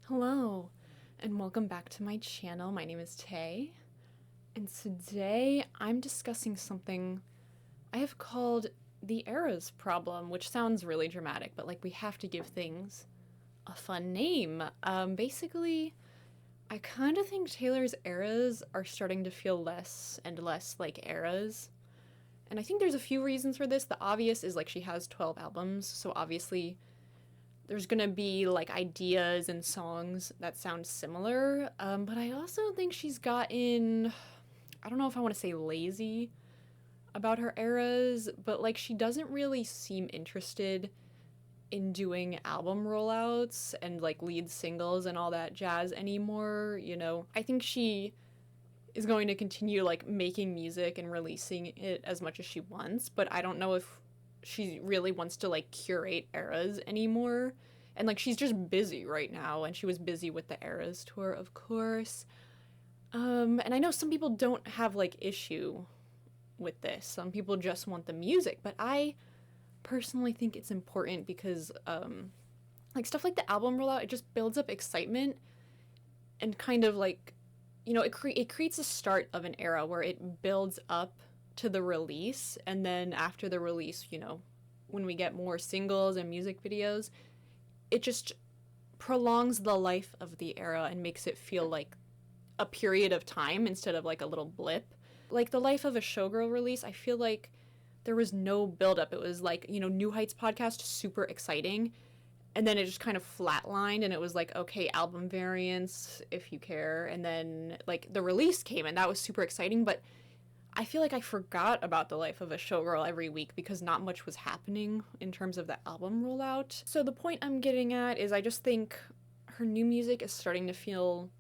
Hello, and welcome back to my channel. My name is Tay, and today I'm discussing something I have called the eras problem, which sounds really dramatic, but like we have to give things a fun name. Basically, I kind of think Taylor's eras are starting to feel less and less like eras. And I think there's a few reasons for this. The obvious is like she has 12 albums, so obviously there's gonna be like ideas and songs that sound similar, but I also think she's gotten, I don't know if I want to say lazy about her eras, but like she doesn't really seem interested in doing album rollouts and like lead singles and all that jazz anymore, you know. I think she is going to continue like making music and releasing it as much as she wants, but I don't know if she really wants to like curate eras anymore. And like she's just busy right now, and she was busy with the Eras tour, of course. And I know some people don't have like issue with this. Some people just want the music, but I personally think it's important because like stuff like the album rollout, it just builds up excitement and kind of like, you know, it creates a start of an era where it builds up to the release, and then after the release, you know, when we get more singles and music videos, it just prolongs the life of the era and makes it feel like a period of time instead of like a little blip. Like the Life of a Showgirl release, I feel like there was no buildup. It was like, you know, New Heights podcast, super exciting. And then it just kind of flatlined, and it was like, okay, album variants if you care. And then like the release came, and that was super exciting. But I feel like I forgot about The Life of a Showgirl every week because not much was happening in terms of the album rollout. So the point I'm getting at is I just think her new music is starting to feel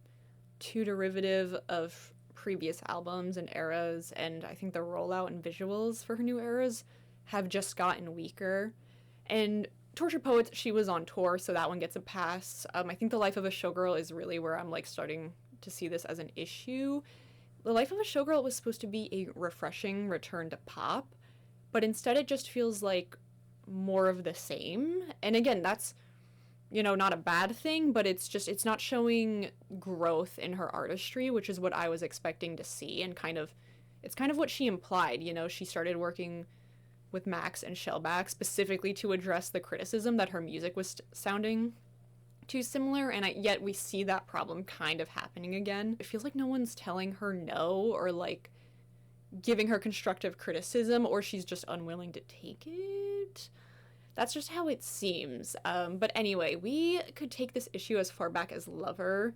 too derivative of previous albums and eras, and I think the rollout and visuals for her new eras have just gotten weaker. And Tortured Poets, she was on tour, so that one gets a pass. I think The Life of a Showgirl is really where I'm like starting to see this as an issue. The Life of a Showgirl was supposed to be a refreshing return to pop, but instead it just feels like more of the same. And again, that's, you know, not a bad thing, but it's not showing growth in her artistry, which is what I was expecting to see, and it's kind of what she implied, you know. She started working with Max and Shellback specifically to address the criticism that her music was sounding too similar, and yet we see that problem kind of happening again. It feels like no one's telling her no or like giving her constructive criticism, or she's just unwilling to take it. That's just how it seems. But anyway, we could take this issue as far back as Lover,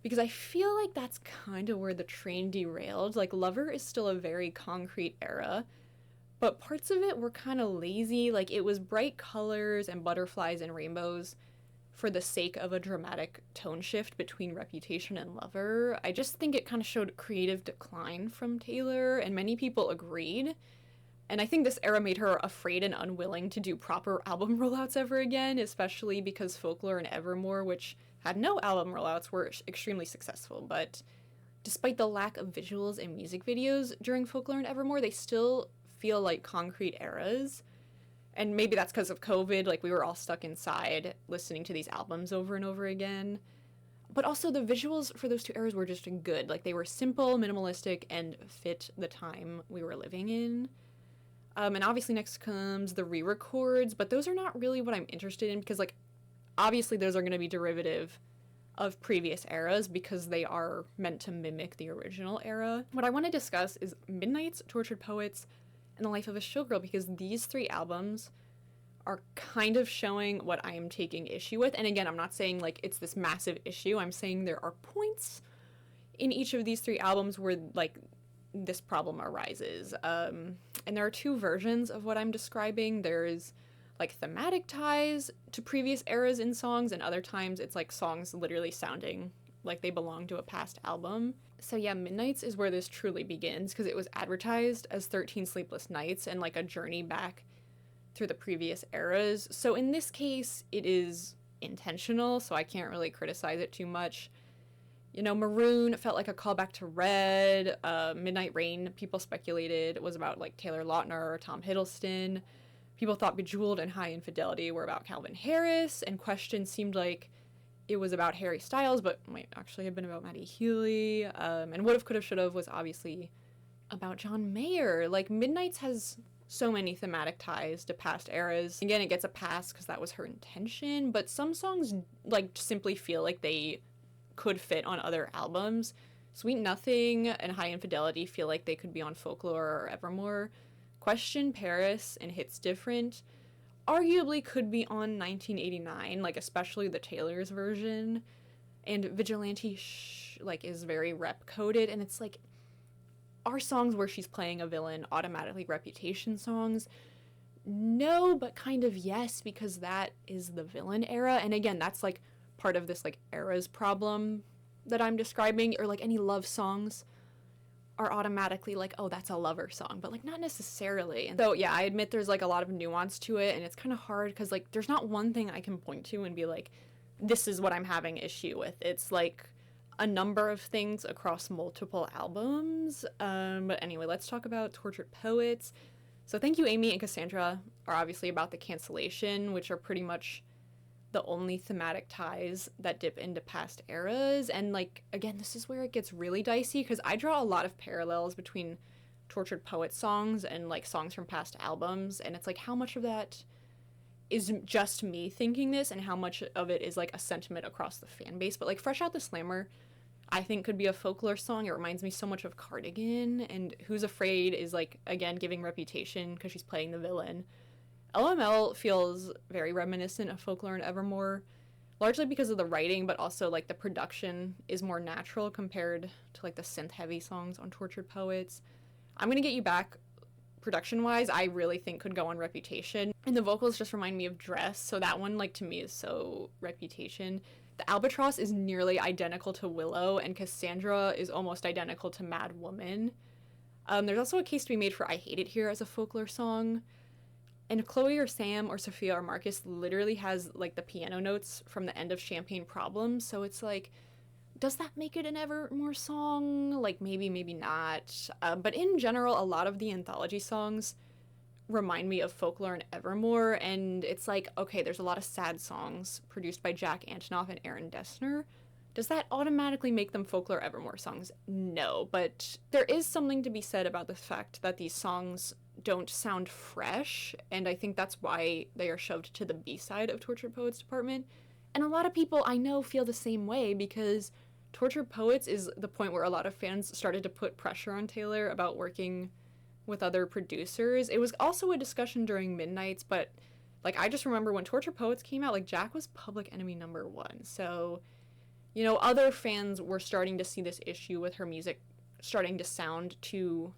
because I feel like that's kind of where the train derailed. Like Lover is still a very concrete era, but parts of it were kind of lazy. Like it was bright colors and butterflies and rainbows for the sake of a dramatic tone shift between Reputation and Lover. I just think it kind of showed creative decline from Taylor, and many people agreed. And I think this era made her afraid and unwilling to do proper album rollouts ever again, especially because Folklore and Evermore, which had no album rollouts, were extremely successful. But despite the lack of visuals and music videos during Folklore and Evermore, they still feel like concrete eras. And maybe that's because of COVID, like we were all stuck inside listening to these albums over and over again. But also the visuals for those two eras were just good. Like they were simple, minimalistic, and fit the time we were living in. And obviously next comes the re-records, but those are not really what I'm interested in because like obviously those are going to be derivative of previous eras because they are meant to mimic the original era. What I want to discuss is Midnight's, Tortured Poets, and The Life of a Showgirl, because these three albums are kind of showing what I am taking issue with. And again, I'm not saying like it's this massive issue. I'm saying there are points in each of these three albums where like this problem arises. And there are two versions of what I'm describing. There's like thematic ties to previous eras in songs, and other times it's like songs literally sounding like they belong to a past album. So yeah, Midnights is where this truly begins because it was advertised as 13 Sleepless Nights and like a journey back through the previous eras. So in this case, it is intentional, so I can't really criticize it too much. You know, Maroon felt like a callback to Red. Midnight Rain, people speculated, was about like Taylor Lautner or Tom Hiddleston. People thought Bejeweled and High Infidelity were about Calvin Harris, and Question seemed like it was about Harry Styles, but might actually have been about Maddie Healy. And Would've, Could've, Should've was obviously about John Mayer. Like, Midnight's has so many thematic ties to past eras. Again, it gets a pass because that was her intention, but some songs, like, simply feel like they could fit on other albums. Sweet Nothing and High Infidelity feel like they could be on Folklore or Evermore. Question, Paris, and Hits Different arguably could be on 1989, like, especially the Taylor's version. And Vigilante, like, is very rep-coded, and it's like, are songs where she's playing a villain automatically Reputation songs? No, but kind of yes, because that is the villain era. And again, that's like part of this like era's problem that I'm describing, or like any love songs are automatically like, oh, that's a lover song, but like not necessarily. And so yeah, I admit there's like a lot of nuance to it, and it's kind of hard because like there's not one thing I can point to and be like, this is what I'm having issue with. It's like a number of things across multiple albums. But anyway, let's talk about Tortured Poets. So Thank You, Amy, and Cassandra are obviously about the cancellation, which are pretty much the only thematic ties that dip into past eras. And like, again, this is where it gets really dicey because I draw a lot of parallels between Tortured Poets songs and like songs from past albums. And it's like, how much of that is just me thinking this and how much of it is like a sentiment across the fan base. But like Fresh Out the Slammer, I think could be a Folklore song. It reminds me so much of Cardigan, and Who's Afraid is like, again, giving Reputation because she's playing the villain. LML feels very reminiscent of Folklore and Evermore, largely because of the writing, but also like the production is more natural compared to like the synth-heavy songs on Tortured Poets. I'm Gonna Get You Back, production-wise, I really think could go on Reputation. And the vocals just remind me of Dress, so that one, like, to me is so Reputation. The Albatross is nearly identical to Willow, and Cassandra is almost identical to Mad Woman. There's also a case to be made for I Hate It Here as a Folklore song. And Chloe or Sam or Sophia or Marcus literally has, like, the piano notes from the end of Champagne Problems, so it's like, does that make it an Evermore song? Like, maybe, maybe not. But in general, a lot of the anthology songs remind me of Folklore and Evermore, and it's like, okay, there's a lot of sad songs produced by Jack Antonoff and Aaron Dessner. Does that automatically make them Folklore Evermore songs? No, but there is something to be said about the fact that these songs don't sound fresh, and I think that's why they are shoved to the B-side of Tortured Poets department. And a lot of people I know feel the same way because Tortured Poets is the point where a lot of fans started to put pressure on Taylor about working with other producers. It was also a discussion during Midnights, but like I just remember when Tortured Poets came out, like Jack was Public Enemy #1. So, you know, other fans were starting to see this issue with her music starting to sound too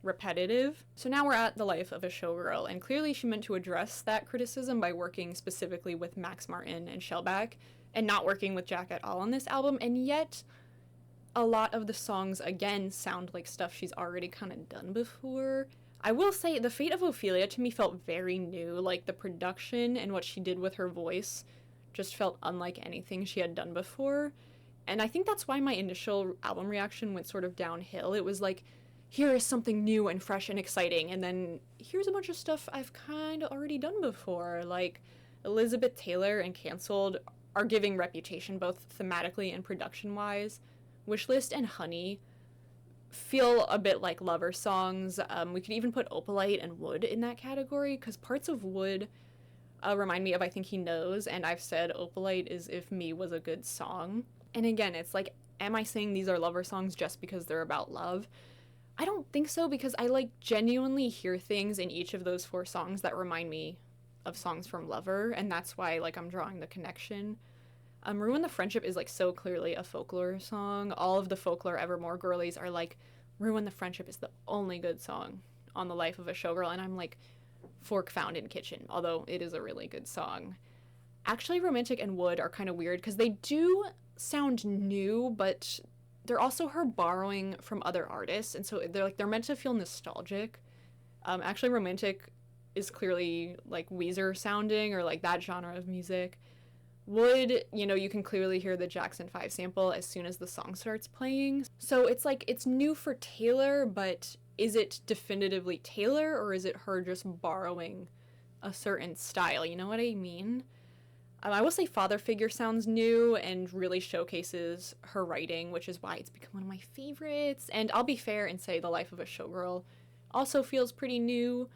repetitive. So now we're at The Life of a Showgirl, and clearly she meant to address that criticism by working specifically with Max Martin and Shellback, and not working with Jack at all on this album, and yet a lot of the songs, again, sound like stuff she's already kind of done before. I will say, The Fate of Ophelia to me felt very new, like the production and what she did with her voice just felt unlike anything she had done before, and I think that's why my initial album reaction went sort of downhill. It was like, here is something new and fresh and exciting, and then here's a bunch of stuff I've kind of already done before, like Elizabeth Taylor and Cancelled are giving Reputation both thematically and production-wise. Wishlist and Honey feel a bit like lover songs. We could even put Opalite and Wood in that category, because parts of Wood remind me of I Think He Knows, and I've said Opalite is If Me Was a Good Song. And again, it's like, am I saying these are lover songs just because they're about love? I don't think so, because I like genuinely hear things in each of those 4 songs that remind me of songs from Lover, and that's why like I'm drawing the connection. Ruin the Friendship is like so clearly a Folklore song. All of the Folklore Evermore girlies are like, Ruin the Friendship is the only good song on The Life of a Showgirl, and I'm like, Fork Found in Kitchen, although it is a really good song. Actually, Romantic and Wood are kind of weird because they do sound new, but they're also her borrowing from other artists, and so they're meant to feel nostalgic. Actually, Romantic is clearly like Weezer sounding, or like that genre of music. Wood, you know, you can clearly hear the Jackson 5 sample as soon as the song starts playing. So it's like, it's new for Taylor, but is it definitively Taylor, or is it her just borrowing a certain style? You know what I mean? I will say Father Figure sounds new and really showcases her writing, which is why it's become one of my favorites. And I'll be fair and say The Life of a Showgirl also feels pretty new.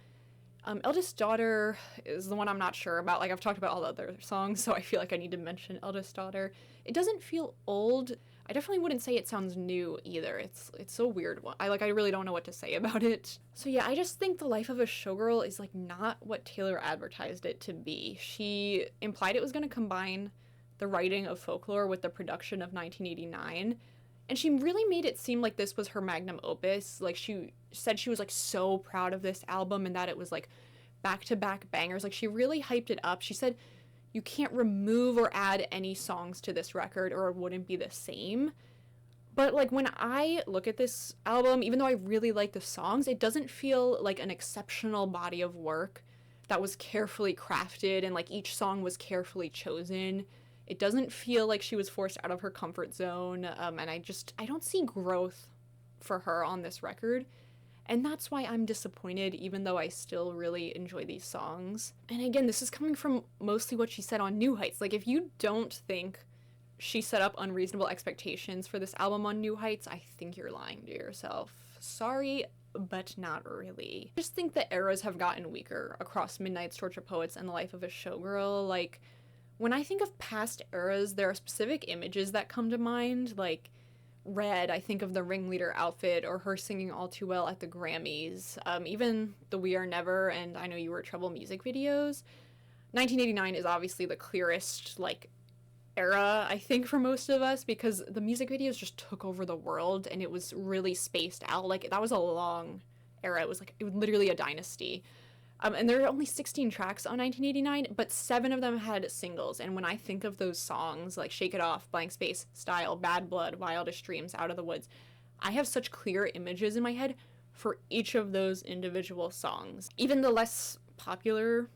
Eldest Daughter is the one I'm not sure about. Like, I've talked about all the other songs, so I feel like I need to mention Eldest Daughter. It doesn't feel old. I definitely wouldn't say it sounds new either. It's so weird. I really don't know what to say about it. So yeah, I just think The Life of a Showgirl is like not what Taylor advertised it to be. She implied it was going to combine the writing of folklore with the production of 1989. And she really made it seem like this was her magnum opus. Like, she said she was like so proud of this album and that it was like back-to-back bangers. Like, she really hyped it up. She said you can't remove or add any songs to this record or it wouldn't be the same. But like, when I look at this album, even though I really like the songs, it doesn't feel like an exceptional body of work that was carefully crafted and like each song was carefully chosen. It doesn't feel like she was forced out of her comfort zone, and I don't see growth for her on this record. And that's why I'm disappointed, even though I still really enjoy these songs. And again, this is coming from mostly what she said on New Heights. Like, if you don't think she set up unreasonable expectations for this album on New Heights, I think you're lying to yourself. Sorry, but not really. I just think the eras have gotten weaker across Midnight's Torture Poets and The Life of a Showgirl. Like, when I think of past eras, there are specific images that come to mind, like Red, I think of the ringleader outfit or her singing All Too Well at the Grammys. Even the We Are Never and I Know You Were Trouble music videos. 1989 is obviously the clearest, like, era, I think, for most of us, because the music videos just took over the world and it was really spaced out. Like, that was a long era. It was literally a dynasty. And there are only 16 tracks on 1989, but 7 of them had singles. And when I think of those songs, like Shake It Off, Blank Space, Style, Bad Blood, Wildest Dreams, Out of the Woods, I have such clear images in my head for each of those individual songs. Even the less popular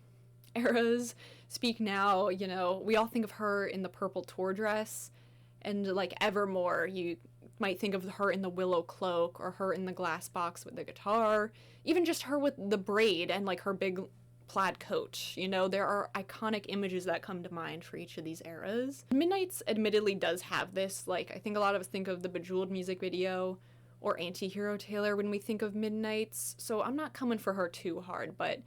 eras, Speak Now, you know, we all think of her in the purple tour dress, and like Evermore, you might think of her in the willow cloak or her in the glass box with the guitar, even just her with the braid and like her big plaid coat. You know, there are iconic images that come to mind for each of these eras. Midnight's admittedly does have this, like, I think a lot of us think of the Bejeweled music video or Anti-Hero Taylor when we think of Midnight's, so I'm not coming for her too hard, but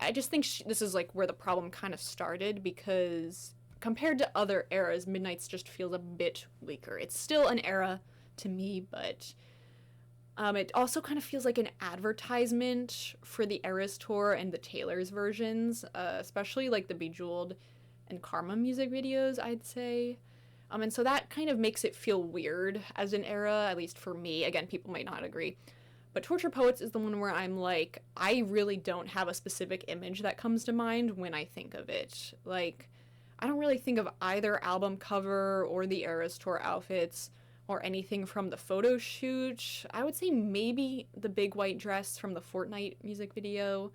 I just think this is like where the problem kind of started, because compared to other eras, Midnight's just feels a bit weaker. It's still an era to me, but it also kind of feels like an advertisement for the Eras tour and the Taylor's versions, especially like the Bejeweled and Karma music videos, I'd say. And so that kind of makes it feel weird as an era, at least for me. Again, people might not agree. But Torture Poets is the one where I'm like, I really don't have a specific image that comes to mind when I think of it. Like, I don't really think of either album cover or the Eras tour outfits or anything from the photo shoot. I would say maybe the big white dress from the Fortnite music video.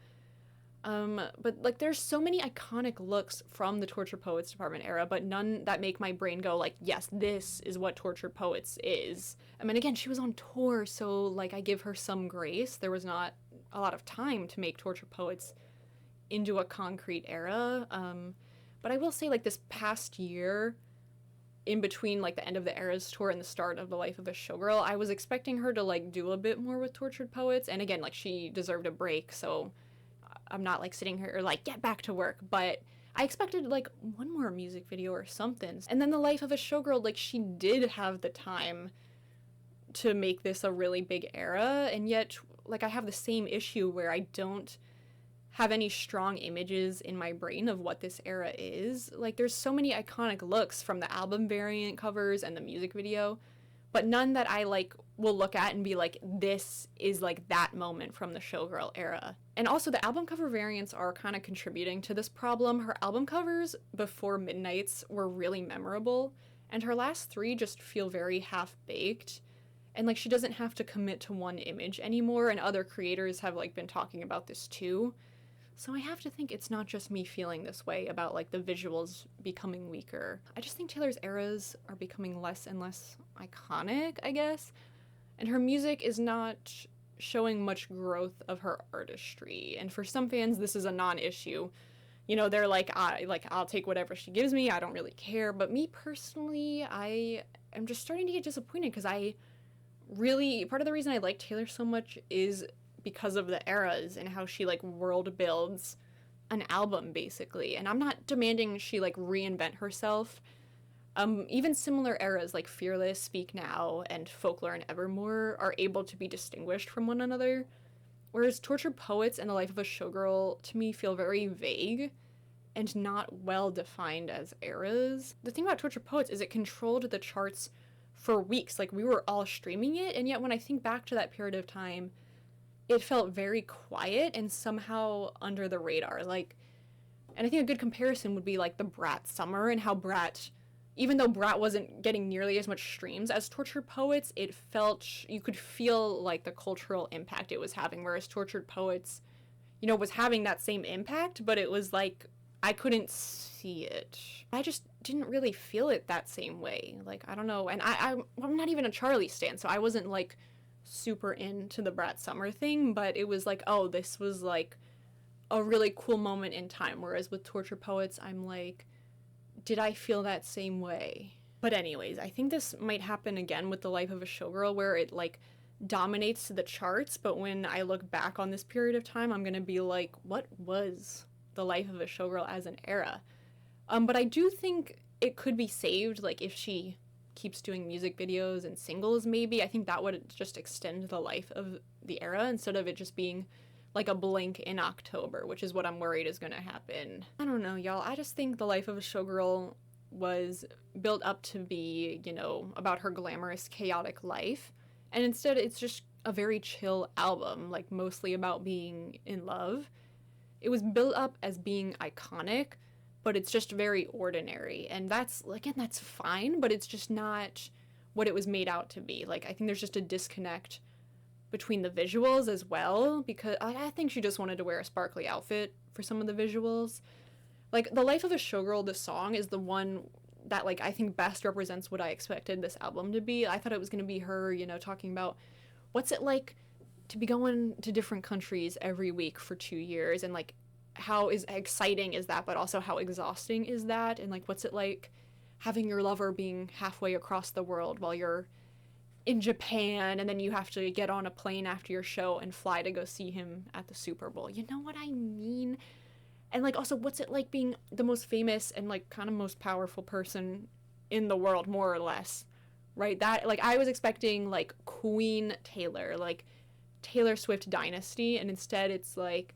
But like, there's so many iconic looks from the Torture Poets department era, but none that make my brain go like, yes, this is what Torture Poets is. I mean, again, she was on tour, so like, I give her some grace. There was not a lot of time to make Torture Poets into a concrete era. But I will say, like, this past year, in between like the end of the Eras tour and the start of The Life of a Showgirl, I was expecting her to like do a bit more with Tortured Poets, and again, like, she deserved a break, so I'm not like sitting here like, get back to work, but I expected like one more music video or something. And then The Life of a Showgirl, like, she did have the time to make this a really big era, and yet like, I have the same issue where I don't have any strong images in my brain of what this era is. Like, there's so many iconic looks from the album variant covers and the music video, but none that I like will look at and be like, this is like that moment from the Showgirl era. And also, the album cover variants are kind of contributing to this problem. Her album covers before Midnight's were really memorable, and her last 3 just feel very half-baked. And like, she doesn't have to commit to one image anymore, and other creators have like been talking about this too. So I have to think it's not just me feeling this way about like the visuals becoming weaker. I just think Taylor's eras are becoming less and less iconic, I guess. And her music is not showing much growth of her artistry. And for some fans, this is a non-issue. You know, they're like, I'll take whatever she gives me. I don't really care. But me personally, I am just starting to get disappointed because I really, part of the reason I like Taylor so much is because of the eras and how she like world builds an album basically. And I'm not demanding she like reinvent herself. Even similar eras like Fearless, Speak Now, and Folklore and Evermore are able to be distinguished from one another. Whereas Tortured Poets and The Life of a Showgirl to me feel very vague and not well defined as eras. The thing about Tortured Poets is it controlled the charts for weeks. Like, we were all streaming it, and yet when I think back to that period of time, it felt very quiet and somehow under the radar. Like, and I think a good comparison would be like the Brat summer and how Brat, even though Brat wasn't getting nearly as much streams as Tortured Poets, it felt, you could feel like the cultural impact it was having, whereas Tortured Poets, you know, was having that same impact, but it was like, I couldn't see it. I just didn't really feel it that same way. Like, I don't know. And I'm not even a Charlie stan, so I wasn't like super into the Brat Summer thing, but it was like, oh, this was like a really cool moment in time. Whereas with Torture Poets, I'm like, did I feel that same way? But anyways, I think this might happen again with The Life of a Showgirl, where it like dominates the charts, but when I look back on this period of time, I'm gonna be like, what was The Life of a Showgirl as an era? But I do think it could be saved, like if she keeps doing music videos and singles, maybe. I think that would just extend the life of the era instead of it just being like a blink in October, which is what I'm worried is gonna happen. I don't know, y'all. I just think The Life of a Showgirl was built up to be, you know, about her glamorous, chaotic life. And instead, it's just a very chill album, like mostly about being in love. It was built up as being iconic, but it's just very ordinary. And that's, again, that's fine, but it's just not what it was made out to be. Like, I think there's just a disconnect between the visuals as well, because I think she just wanted to wear a sparkly outfit for some of the visuals. Like, The Life of a Showgirl, the song, is the one that, like, I think best represents what I expected this album to be. I thought it was going to be her, you know, talking about what's it like to be going to different countries every week for 2 years, and, like, how is exciting is that, but also how exhausting is that, and, like, what's it like having your lover being halfway across the world while you're in Japan, and then you have to get on a plane after your show and fly to go see him at the Super Bowl. You know what I mean? And, like, also, what's it like being the most famous and, like, kind of most powerful person in the world, more or less, right? That, like, I was expecting, like, Queen Taylor, like, Taylor Swift dynasty, and instead it's like,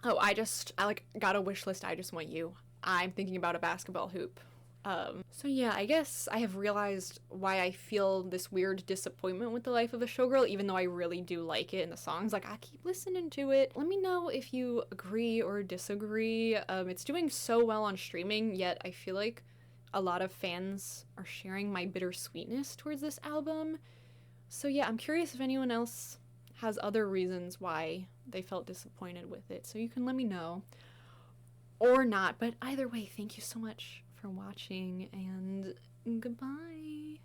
oh, I like, got a wish list, I just want you. I'm thinking about a basketball hoop. So yeah, I guess I have realized why I feel this weird disappointment with The Life of a Showgirl, even though I really do like it in the songs. Like, I keep listening to it. Let me know if you agree or disagree. It's doing so well on streaming, yet I feel like a lot of fans are sharing my bittersweetness towards this album. So yeah, I'm curious if anyone else has other reasons why they felt disappointed with it. So you can let me know. Or not, but either way, thank you so much for watching, and goodbye.